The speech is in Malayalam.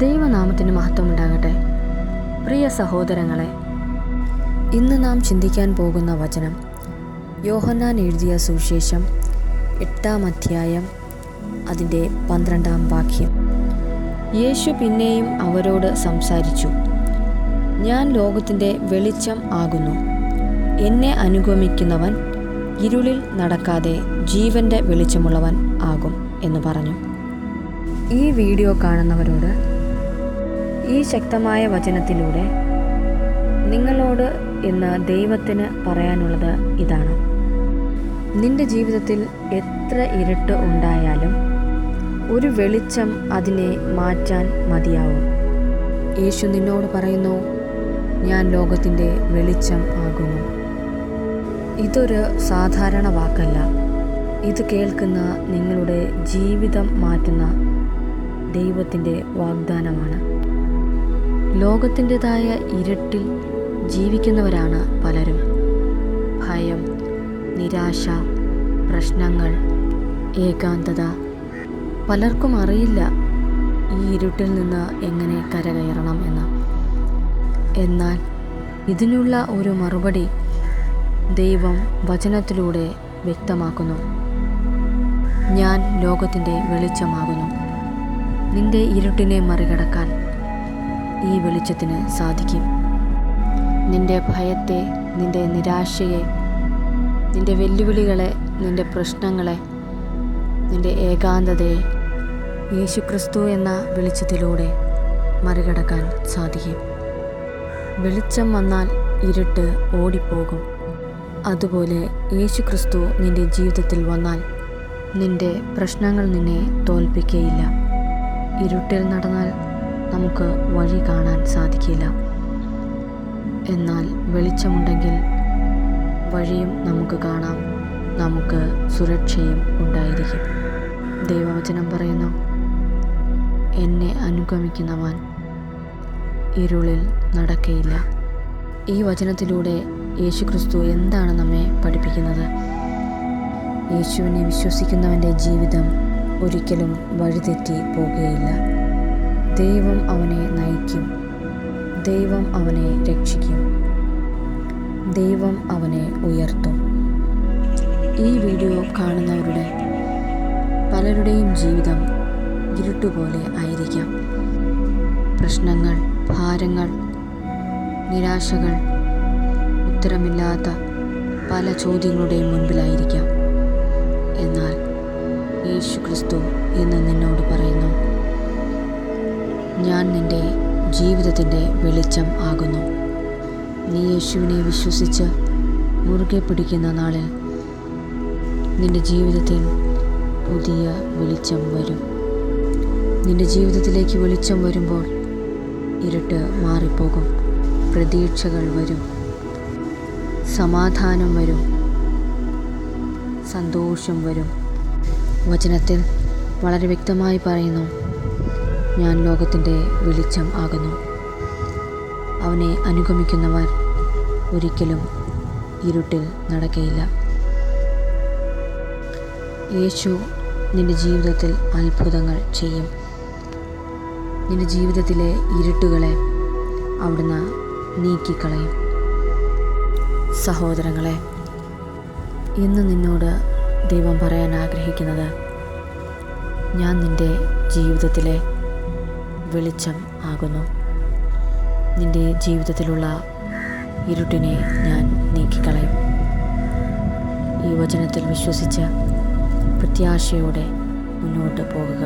ദൈവനാമത്തിന് മഹത്വമുണ്ടാകട്ടെ. പ്രിയ സഹോദരങ്ങളെ, ഇന്ന് നാം ചിന്തിക്കാൻ പോകുന്ന വചനം യോഹന്നാൻ എഴുതിയ സുവിശേഷം 8-ാം അധ്യായം അതിൻ്റെ 12-ാം വാക്യം. യേശു പിന്നെയും അവരോട് സംസാരിച്ചു. ഞാൻ ലോകത്തിൻ്റെ വെളിച്ചം ആകുന്നു. എന്നെ അനുഗമിക്കുന്നവൻ ഇരുളിൽ നടക്കാതെ ജീവൻ്റെ വെളിച്ചമുള്ളവൻ ആകും എന്ന് പറഞ്ഞു. ഈ വീഡിയോ കാണുന്നവരോട് ഈ ശക്തമായ വചനത്തിലൂടെ നിങ്ങളോട് ഇന്ന് ദൈവത്തിന് പറയാനുള്ളത് ഇതാണ്: നിന്റെ ജീവിതത്തിൽ എത്ര ഇരുട്ട് ഉണ്ടായാലും ഒരു വെളിച്ചം അതിനെ മാറ്റാൻ മതിയാവും. യേശു നിന്നോട് പറയുന്നു, ഞാൻ ലോകത്തിൻ്റെ വെളിച്ചം ആകുന്നു. ഇതൊരു സാധാരണ വാക്കല്ല. ഇത് കേൾക്കുന്ന നിങ്ങളുടെ ജീവിതം മാറ്റുന്ന ദൈവത്തിൻ്റെ വാഗ്ദാനമാണ്. ലോകത്തിൻ്റെതായ ഇരുട്ടിൽ ജീവിക്കുന്നവരാണ് പലരും. ഭയം, നിരാശ, പ്രശ്നങ്ങൾ, ഏകാന്തത. പലർക്കും അറിയില്ല ഈ ഇരുട്ടിൽ നിന്ന് എങ്ങനെ കരകയറണം എന്ന്. എന്നാൽ ഇതിനുള്ള ഒരു മറുപടി ദൈവം വചനത്തിലൂടെ വ്യക്തമാക്കുന്നു. ഞാൻ ലോകത്തിൻ്റെ വെളിച്ചമാകുന്നു. നിന്റെ ഇരുട്ടിനെ മറികടക്കാൻ ഈ വെളിച്ചത്തിന് സാധിക്കും. നിന്റെ ഭയത്തെ, നിന്റെ നിരാശയെ, നിന്റെ വെല്ലുവിളികളെ, നിന്റെ പ്രശ്നങ്ങളെ, നിന്റെ ഏകാന്തതയെ യേശുക്രിസ്തു എന്ന വെളിച്ചത്തിലൂടെ മറികടക്കാൻ സാധിക്കും. വെളിച്ചം വന്നാൽ ഇരുട്ട് ഓടിപ്പോകും. അതുപോലെ യേശുക്രിസ്തു നിന്റെ ജീവിതത്തിൽ വന്നാൽ നിന്റെ പ്രശ്നങ്ങൾ നിന്നെ തോൽപ്പിക്കുകയില്ല. ഇരുട്ടിൽ നടന്നാൽ നമുക്ക് വഴി കാണാൻ സാധിക്കില്ല. എന്നാൽ വെളിച്ചമുണ്ടെങ്കിൽ വഴിയും നമുക്ക് കാണാം, നമുക്ക് സുരക്ഷയും ഉണ്ടായിരിക്കും. ദൈവവചനം പറയുന്നു, എന്നെ അനുഗമിക്കുന്നവൻ ഇരുളിൽ നടക്കയില്ല. ഈ വചനത്തിലൂടെ യേശുക്രിസ്തു എന്താണ് നമ്മെ പഠിപ്പിക്കുന്നത്? യേശുവിനെ വിശ്വസിക്കുന്നവൻ്റെ ജീവിതം ഒരിക്കലും വഴിതെറ്റി പോകുകയില്ല. ദൈവം അവനെ നയിക്കും. ദൈവം അവനെ രക്ഷിക്കും. ദൈവം അവനെ ഉയർത്തും. ഈ വീഡിയോ കാണുന്നവരുടെ പലരുടെയും ജീവിതം ഇരുട്ടുപോലെ ആയിരിക്കാം. പ്രശ്നങ്ങൾ, ഭാരങ്ങൾ, നിരാശകൾ, ഉത്തരമില്ലാത്ത പല ചോദ്യങ്ങളുടെയും മുൻപിലായിരിക്കാം. എന്നാൽ യേശുക്രിസ്തു ഇന്ന് നിന്നോട് പറയുന്നു, ഞാൻ നിൻ്റെ ജീവിതത്തിൻ്റെ വെളിച്ചം ആകുന്നു. നീ യേശുവിനെ വിശ്വസിച്ച് മുറുകെ പിടിക്കുന്ന നാളിൽ നിൻ്റെ ജീവിതത്തിൽ പുതിയ വെളിച്ചം വരും. നിൻ്റെ ജീവിതത്തിലേക്ക് വെളിച്ചം വരുമ്പോൾ ഇരുട്ട് മാറിപ്പോകും. പ്രതീക്ഷകൾ വരും, സമാധാനം വരും, സന്തോഷം വരും. വചനത്തിൽ വളരെ വ്യക്തമായി പറയുന്നു, ഞാൻ ലോകത്തിൻ്റെ വെളിച്ചം ആകുന്നു. അവനെ അനുഗമിക്കുന്നവർ ഒരിക്കലും ഇരുട്ടിൽ നടക്കയില്ല. യേശു നിൻ്റെ ജീവിതത്തിൽ അത്ഭുതങ്ങൾ ചെയ്യും. നിൻ്റെ ജീവിതത്തിലെ ഇരുട്ടുകളെ അവിടുന്ന് നീക്കിക്കളയും. സഹോദരങ്ങളെ, ഇന്ന് നിന്നോട് ദൈവം പറയാൻ ആഗ്രഹിക്കുന്നത്, ഞാൻ നിൻ്റെ ജീവിതത്തിലെ വെളിച്ചം ആകുന്നു. നിൻ്റെ ജീവിതത്തിലുള്ള ഇരുട്ടിനെ ഞാൻ നീക്കിക്കളയും. ഈ വചനത്തിൽ വിശ്വസിച്ച് പ്രത്യാശയോടെ മുന്നോട്ട് പോകുക.